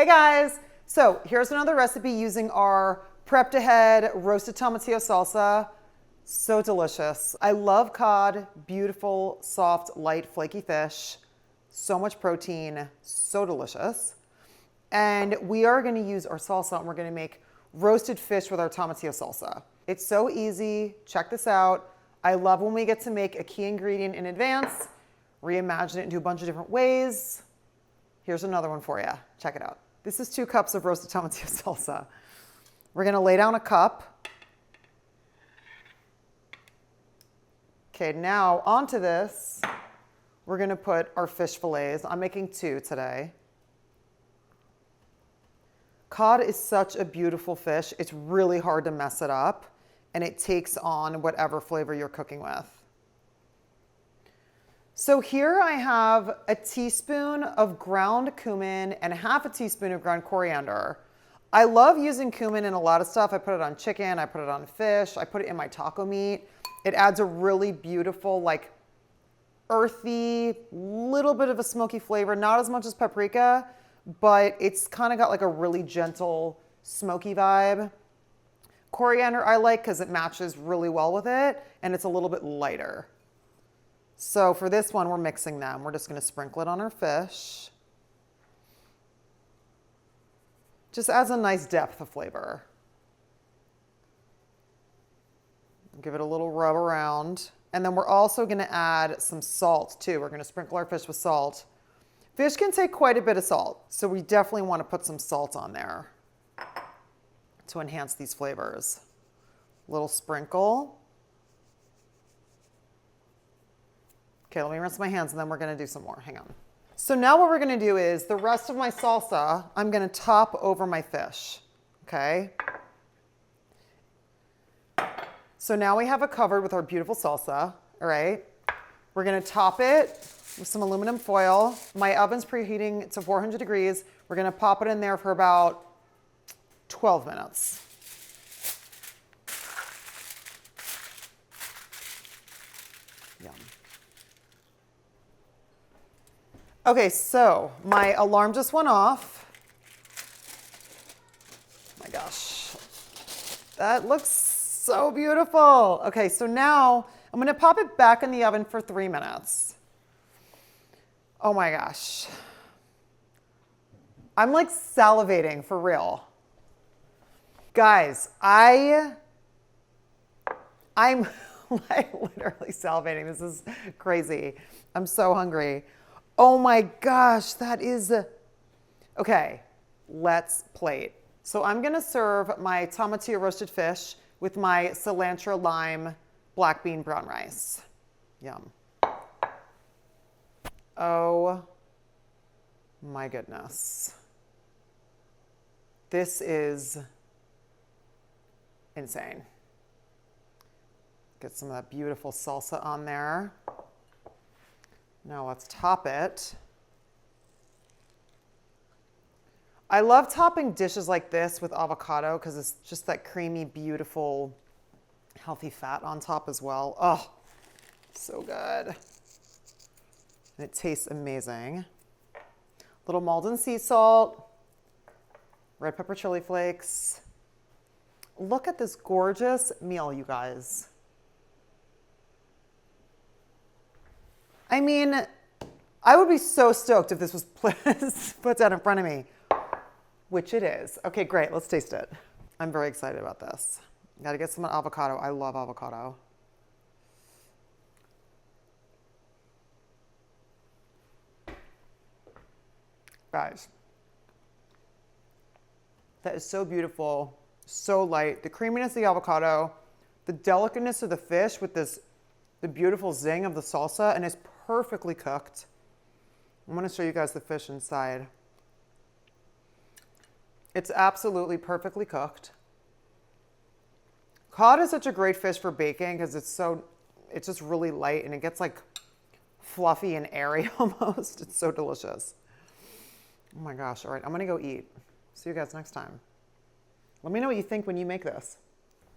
Hey guys, so here's another recipe using our prepped ahead roasted tomatillo salsa. So delicious. I love cod, beautiful, soft, light, flaky fish. So much protein, so delicious. And we are gonna use our salsa and we're gonna make roasted fish with our tomatillo salsa. It's so easy, check this out. I love when we get to make a key ingredient in advance, reimagine it into a bunch of different ways. Here's another one for you. Check it out. This is 2 cups of roasted tomatillo salsa. We're gonna lay down a cup. Okay, now onto this, we're gonna put our fish fillets. I'm making 2 today. Cod is such a beautiful fish. It's really hard to mess it up, and it takes on whatever flavor you're cooking with. So here I have a teaspoon of ground cumin and half a teaspoon of ground coriander. I love using cumin in a lot of stuff. I put it on chicken, I put it on fish, I put it in my taco meat. It adds a really beautiful, like earthy, little bit of a smoky flavor, not as much as paprika, but it's kind of got like a really gentle, smoky vibe. Coriander I like because it matches really well with it, and it's a little bit lighter. So for this one, we're mixing them. We're just gonna sprinkle it on our fish. Just adds a nice depth of flavor. Give it a little rub around. And then we're also gonna add some salt too. We're gonna sprinkle our fish with salt. Fish can take quite a bit of salt, so we definitely wanna put some salt on there to enhance these flavors. A little sprinkle. Okay, let me rinse my hands and then we're gonna do some more, hang on. So now what we're gonna do is the rest of my salsa, I'm gonna top over my fish, okay? So now we have it covered with our beautiful salsa, all right? We're gonna top it with some aluminum foil. My oven's preheating to 400 degrees. We're gonna pop it in there for about 12 minutes. Yum. Okay, so my alarm just went off. Oh my gosh, that looks so beautiful. Okay, so now I'm gonna pop it back in the oven for 3 minutes. Oh my gosh. I'm like salivating for real. Guys, I'm like literally salivating. This is crazy. I'm so hungry. Oh my gosh, that is, okay, let's plate. So I'm gonna serve my tomatillo roasted fish with my cilantro lime black bean brown rice. Yum. Oh my goodness. This is insane. Get some of that beautiful salsa on there. Now let's top it. I love topping dishes like this with avocado because it's just that creamy, beautiful, healthy fat on top as well. Oh, so good. And it tastes amazing. Little Malden sea salt, red pepper chili flakes. Look at this gorgeous meal, you guys. I mean, I would be so stoked if this was put down in front of me, which it is. Okay, great, let's taste it. I'm very excited about this. Gotta get some avocado. I love avocado. Guys, that is so beautiful, so light. The creaminess of the avocado, the delicateness of the fish with the beautiful zing of the salsa, and it's perfectly cooked. I'm gonna show you guys the fish inside. It's absolutely perfectly cooked. Cod is such a great fish for baking because it's just really light and it gets like fluffy and airy almost. It's so delicious. Oh my gosh, all right, I'm gonna go eat. See you guys next time. Let me know what you think when you make this.